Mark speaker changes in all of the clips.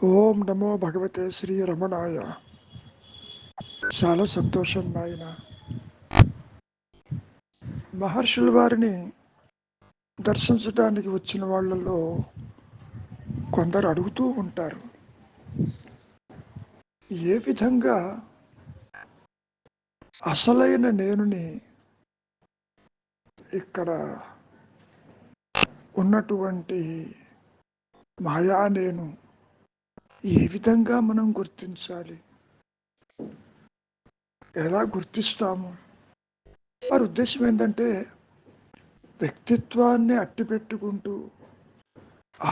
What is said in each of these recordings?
Speaker 1: ఓం నమో భగవతే శ్రీ రమణాయ. చాలా సంతోషం నాయన. మహర్షుల వారిని దర్శించడానికి వచ్చిన వాళ్ళలో కొందరు అడుగుతూ ఉంటారు, ఏ విధంగా అసలైన నేనుని ఇక్కడ ఉన్నటువంటి మాయా నేను ఏ విధంగా మనం గుర్తించాలి, ఎలా గుర్తిస్తాము? వారి ఉద్దేశం ఏంటంటే, వ్యక్తిత్వాన్ని అట్టిపెట్టుకుంటూ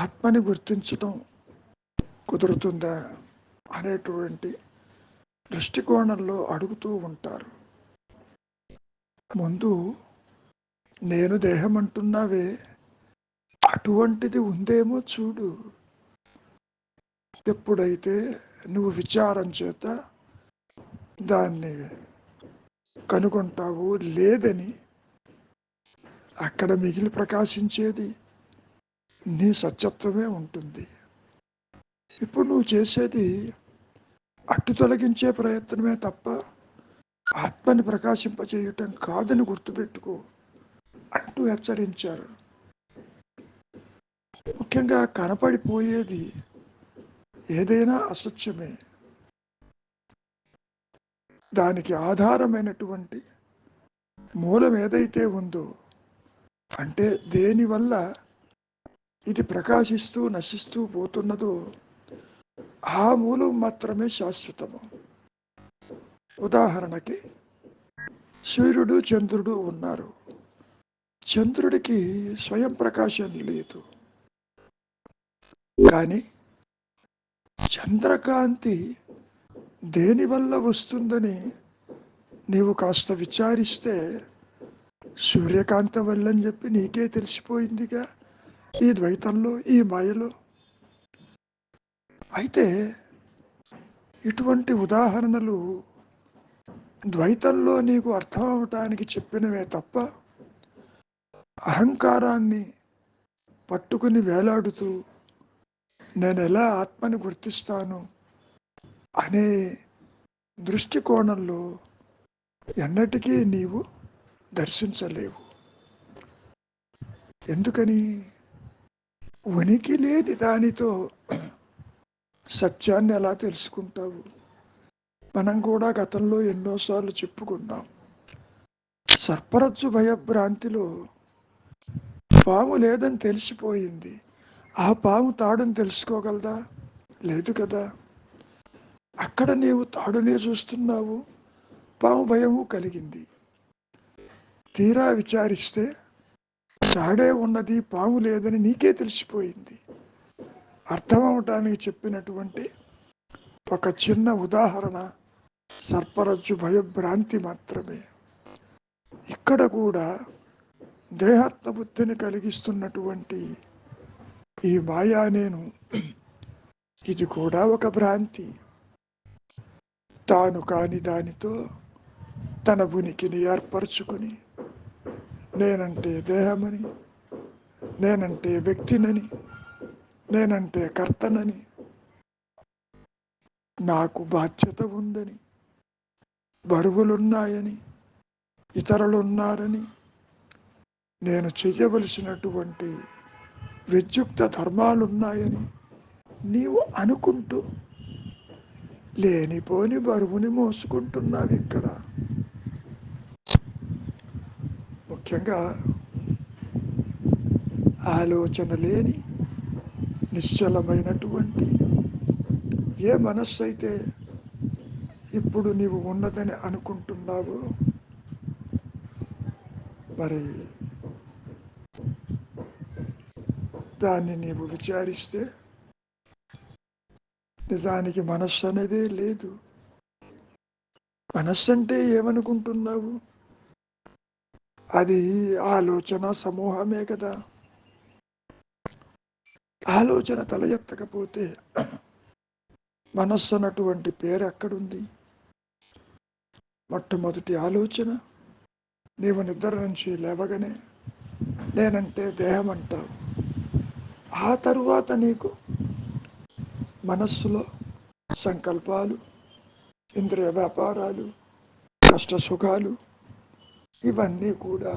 Speaker 1: ఆత్మని గుర్తించటం కుదురుతుందా అనేటువంటి దృష్టికోణంలో అడుగుతూ ఉంటారు. ముందు నేను దేహం అంటున్నావే, అటువంటిది ఉందేమో చూడు. ఎప్పుడైతే నువ్వు విచారం చేత దాన్ని కనుగొంటావు లేదని, అక్కడ మిగిలి ప్రకాశించేది నీ సత్యత్వమే ఉంటుంది. ఇప్పుడు నువ్వు చేసేది అట్టు తొలగించే ప్రయత్నమే తప్ప ఆత్మని ప్రకాశింపచేయటం కాదని గుర్తుపెట్టుకో అంటూ హెచ్చరించారు. ముఖ్యంగా కనపడిపోయేది ఏదైనా అసత్యమే. దానికి ఆధారమైనటువంటి మూలం ఏదైతే ఉందో, అంటే దేనివల్ల ఇది ప్రకాశిస్తూ నశిస్తూ పోతున్నదో ఆ మూలం మాత్రమే శాశ్వతము. ఉదాహరణకి సూర్యుడు చంద్రుడు ఉన్నారు. చంద్రుడికి స్వయం ప్రకాశం లేదు, కానీ చంద్రకాంతి దేనివల్ల వస్తుందని నీవు కాస్త విచారిస్తే సూర్యకాంతి వల్లని చెప్పి నీకే తెలిసిపోయిందిగా ఈ ద్వైతంలో, ఈ మాయలో. అయితే ఇటువంటి ఉదాహరణలు ద్వైతంలో నీకు అర్థం అవటానికి చెప్పినవే తప్ప అహంకారాన్ని పట్టుకుని వేలాడుతూ నేను ఎలా ఆత్మని గుర్తిస్తాను అనే దృష్టికోణంలో ఎన్నటికీ నీవు దర్శించలేవు. ఎందుకని? ఉనికి లేని దానితో సత్యాన్ని ఎలా తెలుసుకుంటావు? మనం కూడా గతంలో ఎన్నోసార్లు చెప్పుకున్నాం. సర్పరజ్జు భయభ్రాంతిలో పాము లేదని తెలిసిపోయింది. ఆ పాము తాడుని తెలుసుకోగలదా? లేదు కదా. అక్కడ నీవు తాడునే చూస్తున్నావు, పాము భయము కలిగింది. తీరా విచారిస్తే తాడే ఉన్నది, పాము లేదని నీకే తెలిసిపోయింది. అర్థమవటానికి చెప్పినటువంటి ఒక చిన్న ఉదాహరణ సర్పరజ్జు భయభ్రాంతి మాత్రమే. ఇక్కడ కూడా దేహాత్మబుద్ధిని కలిగిస్తున్నటువంటి ఈ మాయా నేను, ఇది కూడా ఒక భ్రాంతి. తాను కాని దానితో తన ఉనికిని ఏర్పరచుకుని నేనంటే దేహమని, నేనంటే వ్యక్తినని, నేనంటే కర్తనని, నాకు బాధ్యత ఉందని, బరువులున్నాయని, ఇతరులున్నారని, నేను చెయ్యవలసినటువంటి విద్యుక్త ధర్మాలున్నాయని నీవు అనుకుంటూ లేనిపోని బరువుని మోసుకుంటున్నావు. ఇక్కడ ముఖ్యంగా ఆలోచన లేని నిశ్చలమైనటువంటి ఏ మనస్సు అయితే ఇప్పుడు నీవు ఉన్నదని అనుకుంటున్నావో, మరి దాన్ని నీవు విచారిస్తే నిజానికి మనస్సు అనేదే లేదు. మనస్సు అంటే ఏమనుకుంటున్నావు? అది ఆలోచన సమూహమే కదా. ఆలోచన తల ఎత్తకపోతే మనస్సు అన్నటువంటి పేరు ఎక్కడుంది? మొట్టమొదటి ఆలోచన నీవు నిద్ర నుంచి లేవగానే నేనంటే దేహం అంటావు. ఆ తరువాత నీకు మనస్సులో సంకల్పాలు, ఇంద్రియ వ్యాపారాలు, కష్ట సుఖాలు ఇవన్నీ కూడా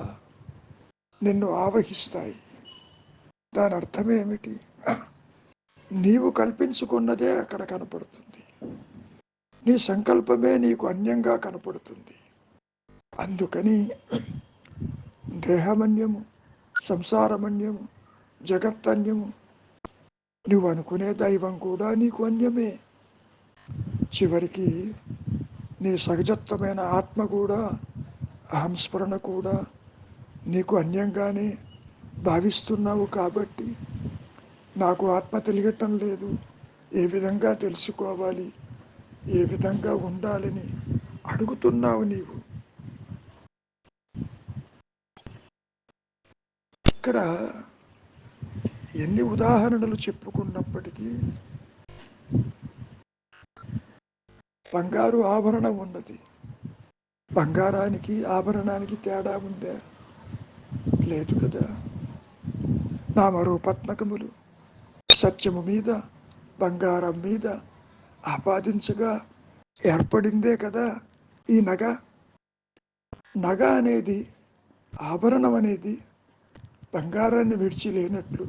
Speaker 1: నిన్ను ఆవహిస్తాయి. దాని అర్థమేమిటి? నీవు కల్పించుకున్నదే అక్కడ కనపడుతుంది. నీ సంకల్పమే నీకు అన్యంగా కనపడుతుంది. అందుకని దేహమన్యము, సంసారమన్యము, జగత్తన్యము, నువ్వు అనుకునే దైవం కూడా నీకు అన్యమే. చివరికి నీ సహజత్వమైన ఆత్మ కూడా, అహంస్మరణ కూడా నీకు అన్యంగానే భావిస్తున్నావు. కాబట్టి నాకు ఆత్మ తెలియటం లేదు, ఏ విధంగా తెలుసుకోవాలి, ఏ విధంగా ఉండాలని అడుగుతున్నావు నీవు. ఇక్కడ ఎన్ని ఉదాహరణలు చెప్పుకున్నప్పటికీ బంగారు ఆభరణం ఉన్నది. బంగారానికి ఆభరణానికి తేడా ఉందా? లేదు కదా. నామరూపాత్మకములు సత్యము మీద, బంగారం మీద ఆపాదించగా ఏర్పడిందే కదా ఈ నగ. నగ అనేది, ఆభరణం అనేది బంగారాన్ని విడిచి లేనట్లు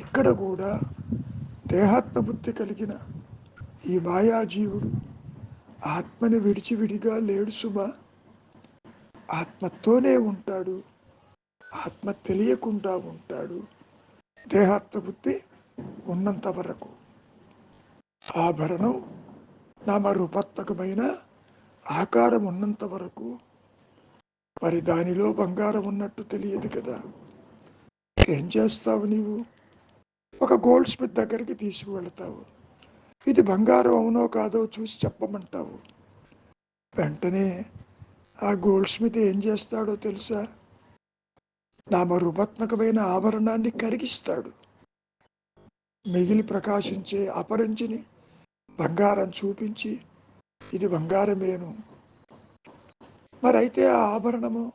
Speaker 1: ఇక్కడ కూడా దేహాత్మబుద్ధి కలిగిన ఈ మాయాజీవుడు ఆత్మని విడిచివిడిగా లేడు సుమా. ఆత్మతోనే ఉంటాడు, ఆత్మ తెలియకుండా ఉంటాడు దేహాత్మబుద్ధి ఉన్నంత వరకు. ఆభరణం నామరూపాత్మకమైన ఆకారం ఉన్నంత వరకు మరి దానిలో బంగారం ఉన్నట్టు తెలియదు కదా. ఏం చేస్తావు నీవు? ఒక గోల్డ్ స్మిత్ దగ్గరికి తీసుకువెళ్తావు, ఇది బంగారం అవునో కాదో చూసి చెప్పమంటావు. వెంటనే ఆ గోల్డ్ స్మిత్ ఏం చేస్తాడో తెలుసా? నామరూపాత్మకమైన ఆభరణాన్ని కరిగిస్తాడు. మిగిలి ప్రకాశించే అపరంజిని బంగారం చూపించి ఇది బంగారమేను. మరైతే ఆ ఆభరణము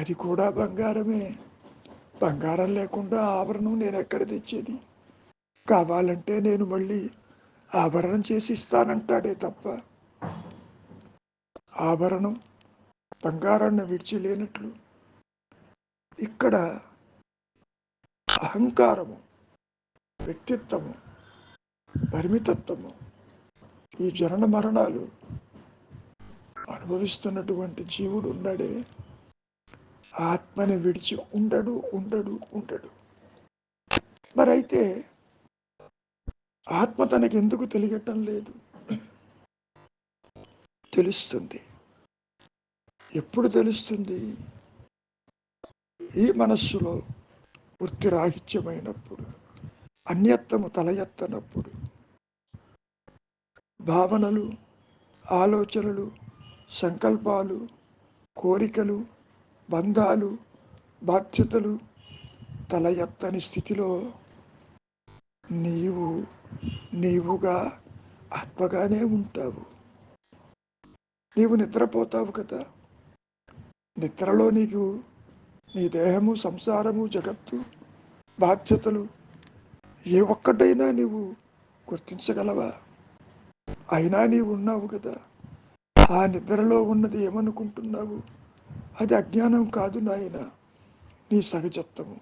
Speaker 1: అది కూడా బంగారమే. బంగారం లేకుండా ఆభరణం నేను ఎక్కడ తెచ్చేది? కావాలంటే నేను మళ్ళీ ఆభరణం చేసి ఇస్తానంటాడే తప్ప ఆభరణం బంగారాన్ని విడిచి లేనట్లు ఇక్కడ అహంకారము, వ్యక్తిత్వము, పరిమితత్వము, ఈ జనన మరణాలు అనుభవిస్తున్నటువంటి జీవుడు ఉన్నాడే, ఆత్మని విడిచి ఉండడు ఉండడు ఉండడు. మరైతే ఆత్మ తనకి ఎందుకు తెలియటం లేదు? తెలుస్తుంది. ఎప్పుడు తెలుస్తుంది? ఈ మనస్సులో వృత్తిరాహిత్యమైనప్పుడు, అన్యత్వము తల ఎత్తనప్పుడు, భావనలు, ఆలోచనలు, సంకల్పాలు, కోరికలు, బంధాలు, బాధ్యతలు తల ఎత్తని స్థితిలో నీవు నీవుగా ఆత్మగానే ఉంటావు. నీవు నిద్రపోతావు కదా. నిద్రలో నీకు నీ దేహము, సంసారము, జగత్తు, బాధ్యతలు ఏ ఒక్కటైనా నీవు గుర్తించగలవా? అయినా నీవు ఉన్నావు కదా. ఆ నిద్రలో ఉన్నది ఏమనుకుంటున్నావు? అది అజ్ఞానం కాదు నాయన, నీ సహజత్వము.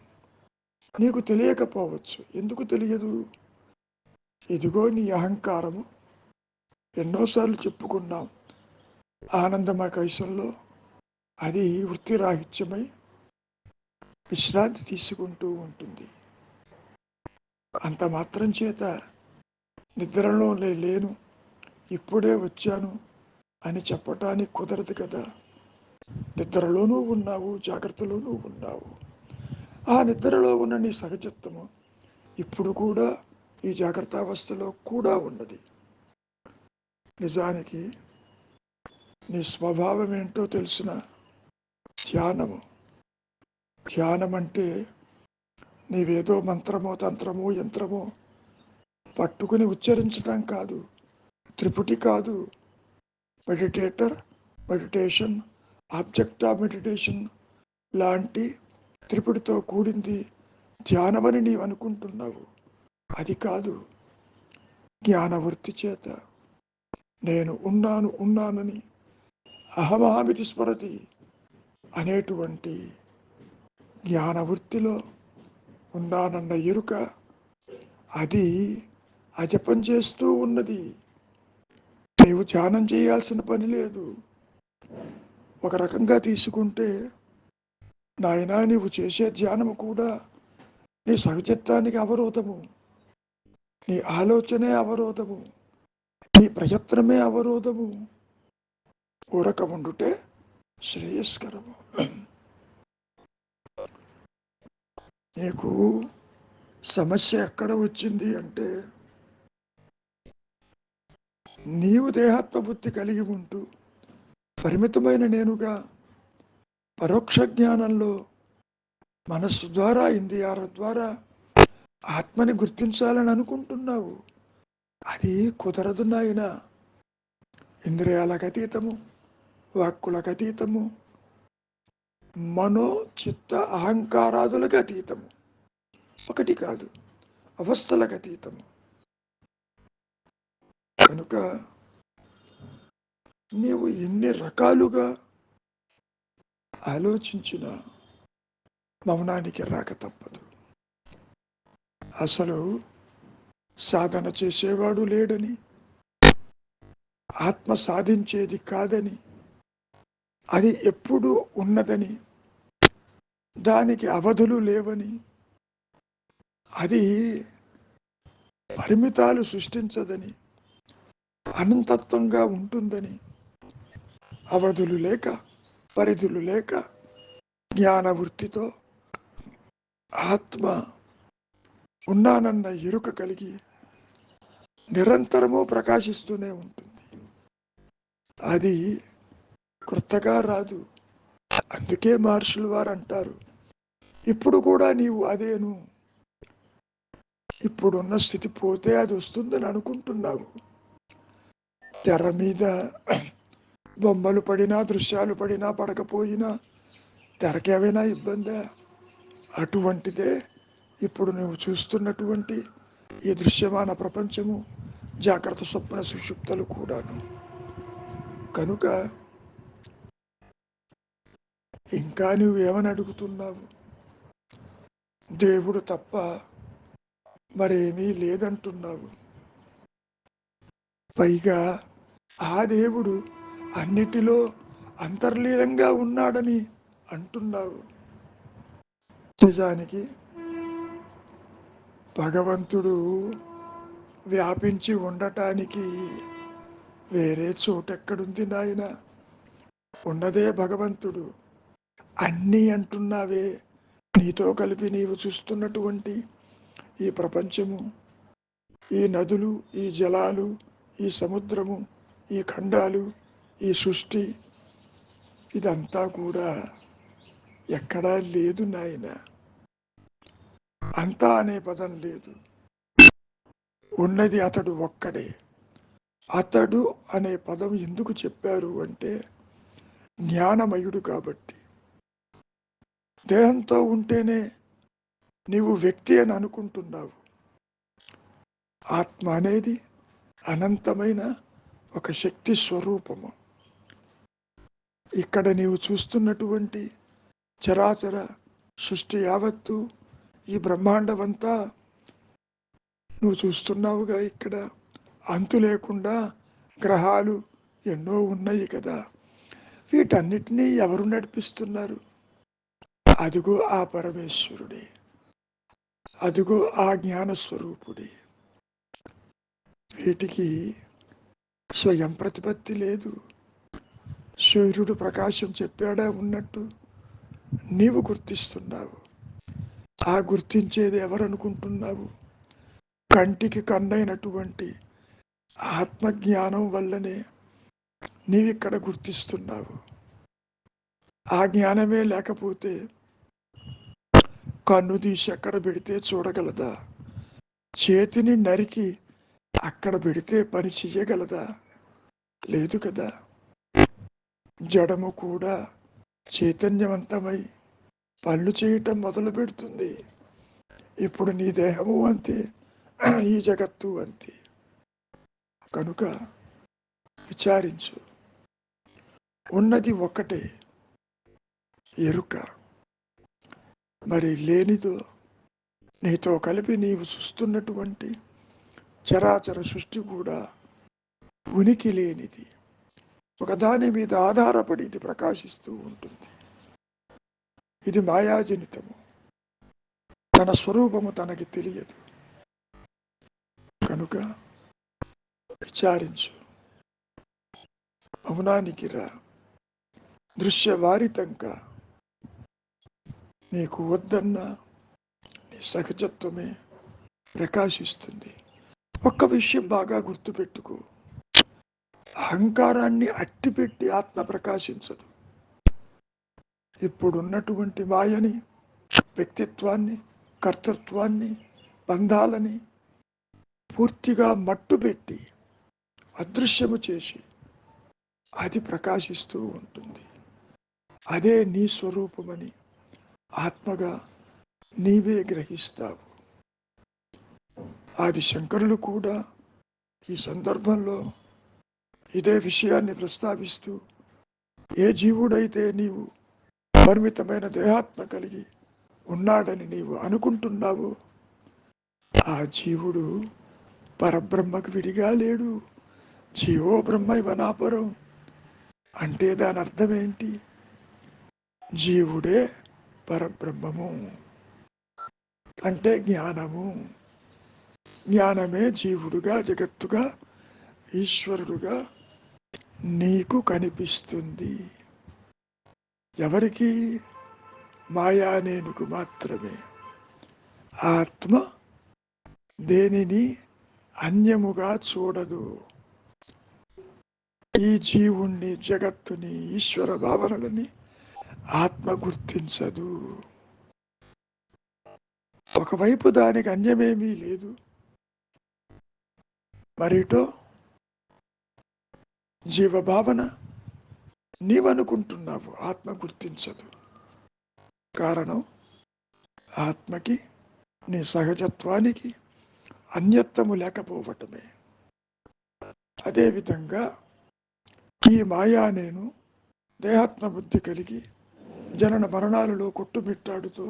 Speaker 1: నీకు తెలియకపోవచ్చు. ఎందుకు తెలియదు? ఇదిగో నీ అహంకారము. ఎన్నోసార్లు చెప్పుకున్నాం ఆనందమకైసంలో అది వృత్తిరాహిత్యమై విశ్రాంతి తీసుకుంటూ ఉంటుంది. అంత మాత్రం చేత నిద్రలో లేను, ఇప్పుడే వచ్చాను అని చెప్పటానికి కుదరదు కదా. నిద్రలోనూ ఉన్నావు, జాగ్రత్తలోనూ ఉన్నావు. ఆ నిద్రలో ఉన్న నీ సహజత్వము ఇప్పుడు కూడా ఈ జాగ్రత్త అవస్థలో కూడా ఉన్నది. నిజానికి నీ స్వభావం ఏంటో తెలిసిన ధ్యానము. ధ్యానం అంటే నీవేదో మంత్రమో, తంత్రమో, యంత్రమో పట్టుకుని ఉచ్చరించడం కాదు, త్రిపుటి కాదు. Meditator, meditation, object of meditation లాంటి త్రిపుటితో కూడింది ధ్యానమని నీవు అనుకుంటున్నావు. అది కాదు. జ్ఞానవృత్తి చేత నేను ఉన్నానని అహమామితి స్మరతి అనేటువంటి జ్ఞానవృత్తిలో ఉన్నానన్న ఎరుక అది అజపం చేస్తూ ఉన్నది. నీవు ధ్యానం చేయాల్సిన పని లేదు. ఒక రకంగా తీసుకుంటే నాయనా నీవు చేసే ధ్యానము కూడా నీ సహజత్వానికి అవరోధము, నీ ఆలోచనే అవరోధము, నీ ప్రయత్నమే అవరోధము. ఊరక ఉండుటే శ్రేయస్కరము. నీకు సమస్య ఎక్కడ వచ్చింది అంటే నీవు దేహాత్మ బుద్ధి కలిగి ఉంటూ పరిమితమైన నేనుగా పరోక్ష జ్ఞానంలో మనస్సు ద్వారా ఇంద్రియాల ద్వారా ఆత్మని గుర్తించాలని అనుకుంటున్నావు. అది కుదరదు నాయన. ఇంద్రియాలకు అతీతము, వాక్కులకు అతీతము, మనో చిత్త అహంకారాదులకు అతీతము, ఒకటి కాదు అవస్థలకు అతీతము. కనుక నీవు ఎన్ని రకాలుగా ఆలోచించిన మౌనానికి రాక తప్పదు. అసలు సాధన చేసేవాడు లేడని, ఆత్మ సాధించేది కాదని, అది ఎప్పుడూ ఉన్నదని, దానికి అవధులు లేవని, అది పరిమితాలు సృష్టించదని, అనంతత్వంగా ఉంటుందని, అవధులు లేక పరిధులు లేక జ్ఞానవృత్తితో ఆత్మ ఉన్నానన్న ఎరుక కలిగి నిరంతరము ప్రకాశిస్తూనే ఉంటుంది. అది కొత్తగా రాదు. అందుకే మహర్షులు వారు అంటారు, ఇప్పుడు కూడా నీవు అదేను, ఇప్పుడున్న స్థితి పోతే అది వస్తుందని అనుకుంటున్నావు. తెర మీద బొమ్మలు పడినా, దృశ్యాలు పడినా, పడకపోయినా తెరకేమైనా ఇబ్బందా? అటువంటిదే ఇప్పుడు నువ్వు చూస్తున్నటువంటి ఈ దృశ్యమాన ప్రపంచము, జాగ్రత్త స్వప్న సుషుప్తలు కూడాను. కనుక ఇంకా నువ్వేమని అడుగుతున్నావు? దేవుడు తప్ప మరేమీ లేదంటున్నావు. పైగా ఆ దేవుడు అన్నిటిలో అంతర్లీనంగా ఉన్నాడని అంటున్నావు. నిజానికి భగవంతుడు వ్యాపించి ఉండటానికి వేరే చోటెక్కడుంది నాయన? ఉన్నదే భగవంతుడు. అన్నీ అంటున్నావే, నీతో కలిపి నీవు చూస్తున్నటువంటి ఈ ప్రపంచము, ఈ నదులు, ఈ జలాలు, ఈ సముద్రము, ఈ ఖండాలు, ఈ సృష్టి, ఇదంతా కూడా ఎక్కడా లేదు నాయన. అంతా అనే పదం లేదు. ఉన్నది అతడు ఒక్కడే. అతడు అనే పదం ఎందుకు చెప్పారు అంటే జ్ఞానమయుడు కాబట్టి. దేహంతో ఉంటేనే నీవు వ్యక్తి అని అనుకుంటున్నావు. ఆత్మ అనేది అనంతమైన ఒక శక్తి స్వరూపము. ఇక్కడ నీవు చూస్తున్నటువంటి చరాచర సృష్టి యావత్తు, ఈ బ్రహ్మాండమంతా నువ్వు చూస్తున్నావుగా. ఇక్కడ అంతు లేకుండా గ్రహాలు ఎన్నో ఉన్నాయి కదా. వీటన్నిటినీ ఎవరు నడిపిస్తున్నారు? అదిగో ఆ పరమేశ్వరుడే, అదిగో ఆ జ్ఞానస్వరూపుడే. వీటికి స్వయం ప్రతిపత్తి లేదు. సూర్యుడు ప్రకాశం చెప్పాడా ఉన్నట్టు నీవు గుర్తిస్తున్నావు. ఆ గుర్తించేది ఎవరనుకుంటున్నావు? కంటికి కన్నైనటువంటి ఆత్మజ్ఞానం వల్లనే నీవిక్కడ గుర్తిస్తున్నావు. ఆ జ్ఞానమే లేకపోతే కన్ను తీసి ఎక్కడ పెడితే చూడగలదా? చేతిని నరికి అక్కడ పెడితే పని చెయ్యగలదా? లేదు కదా. జడము కూడా చైతన్యవంతమై పనులు చేయటం మొదలు పెడుతుంది. ఇప్పుడు నీ దేహము అంతే, ఈ జగత్తు అంతే. కనుక విచారించు. ఉన్నది ఒక్కటే ఎరుక. మరి లేనిదో నీతో కలిపి నీవు చూస్తున్నటువంటి చరాచర సృష్టి కూడా ఉనికి లేనిది, ఒకదాని మీద ఆధారపడి ఇది ప్రకాశిస్తూ ఉంటుంది. ఇది మాయాజనితము. తన స్వరూపము తనకి తెలియదు. కనుక విచారించు, మౌనానికి రా. దృశ్యవారితంగా నీకు వద్దన్న నీ సహజత్వమే ప్రకాశిస్తుంది. ఒక్క విషయం బాగా గుర్తుపెట్టుకో, అహంకారాన్ని అట్టిపెట్టి ఆత్మ ప్రకాశించదు. ఇప్పుడున్నటువంటి మాయని, వ్యక్తిత్వాన్ని, కర్తృత్వాన్ని, బంధాలని పూర్తిగా మట్టుపెట్టి అదృశ్యము చేసి అది ప్రకాశిస్తూ ఉంటుంది. అదే నీ స్వరూపమని ఆత్మగా నీవే గ్రహిస్తావు. ఆది శంకరులు కూడా ఈ సందర్భంలో ఇదే విషయాన్ని ప్రస్తావిస్తూ, ఏ జీవుడైతే నీవు పరిమితమైన దేహాత్మ కలిగి ఉన్నాడని నీవు అనుకుంటున్నావో ఆ జీవుడు పరబ్రహ్మకు విడిగా లేడు. జీవో బ్రహ్మ ఇవనాపరం అంటే దాని అర్థం ఏంటి? జీవుడే పరబ్రహ్మము అంటే జ్ఞానము. జ్ఞానమే జీవుడుగా, జగత్తుగా, ఈశ్వరుడుగా నీకు కనిపిస్తుంది. ఎవరికి? మాయా నేనుకు మాత్రమే. ఆత్మ దేనిని అన్యముగా చూడదు. ఈ జీవుణ్ణి, జగత్తుని, ఈశ్వర భావనలని ఆత్మ గుర్తించదు. ఒకవైపు దానికి అన్యమేమీ లేదు, మరిటో జీవభావన నీవనుకుంటున్నావు, ఆత్మ గుర్తించదు. కారణం ఆత్మకి నీ సహజత్వానికి అన్యత్వము లేకపోవటమే. అదేవిధంగా ఈ మాయా నేను దేహాత్మ బుద్ధి కలిగి జనన మరణాలలో కొట్టుమిట్టాడుతూ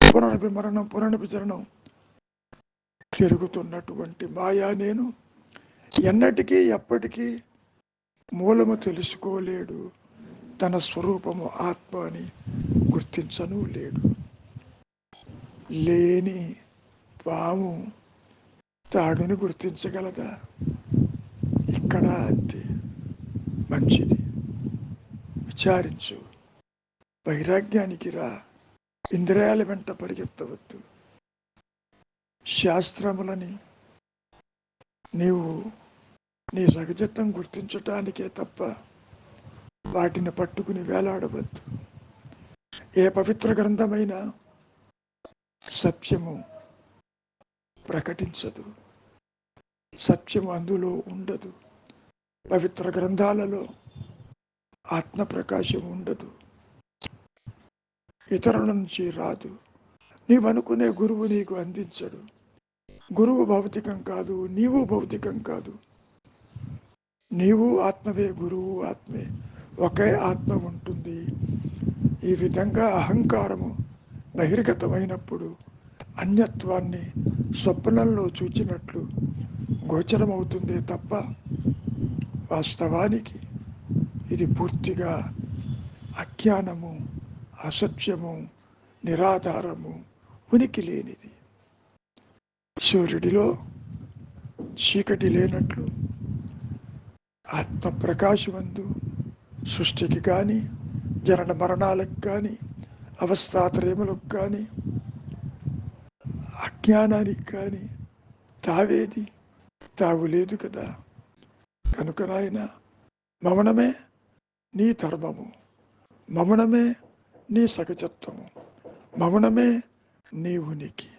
Speaker 1: పునరభిమరణం పునరభిచరణం తిరుగుతున్నటువంటి మాయా నేను ఎన్నటికీ ఎప్పటికీ మూలము తెలుసుకోలేడు. తన స్వరూపము ఆత్మ అని గుర్తించను లేడు. లేని పాము తాడుని గుర్తించగలదా? ఇక్కడ అంతే. మంచిది, విచారించు, వైరాగ్యానికి రా. ఇంద్రియాల వెంట పరిగెత్తవద్దు. శాస్త్రములని నీవు నీ సహజత్వం గుర్తించటానికే తప్ప వాటిని పట్టుకుని వేలాడవద్దు. ఏ పవిత్ర గ్రంథమైనా సత్యము ప్రకటించదు, సత్యము అందులో ఉండదు. పవిత్ర గ్రంథాలలో ఆత్మ ప్రకాశం ఉండదు, ఇతరుల నుంచి రాదు. నీవనుకునే గురువు నీకు అందించడు. గురువు భౌతికం కాదు, నీవు భౌతికం కాదు. నీవు ఆత్మవే, గురువు ఆత్మే, ఒకే ఆత్మ ఉంటుంది. ఈ విధంగా అహంకారము బహిర్గతమైనప్పుడు అన్యత్వాన్ని స్వప్నంలో చూచినట్లు గోచరమవుతుందే తప్ప వాస్తవానికి ఇది పూర్తిగా అజ్ఞానము, అసత్యము, నిరాధారము, ఉనికి లేనిది. సూర్యుడిలో చీకటి లేనట్లు ఆత్మ ప్రకాశమందు సృష్టికి కానీ, జనన మరణాలకు కానీ, అవస్థాత్రయములకు కానీ, అజ్ఞానానికి కానీ తావేది? తావు లేదు కదా. కనుక నాయన, మౌనమే నీ ధర్మము, మౌనమే నీ సహజత్వము, మౌనమే నీ ఉనికి.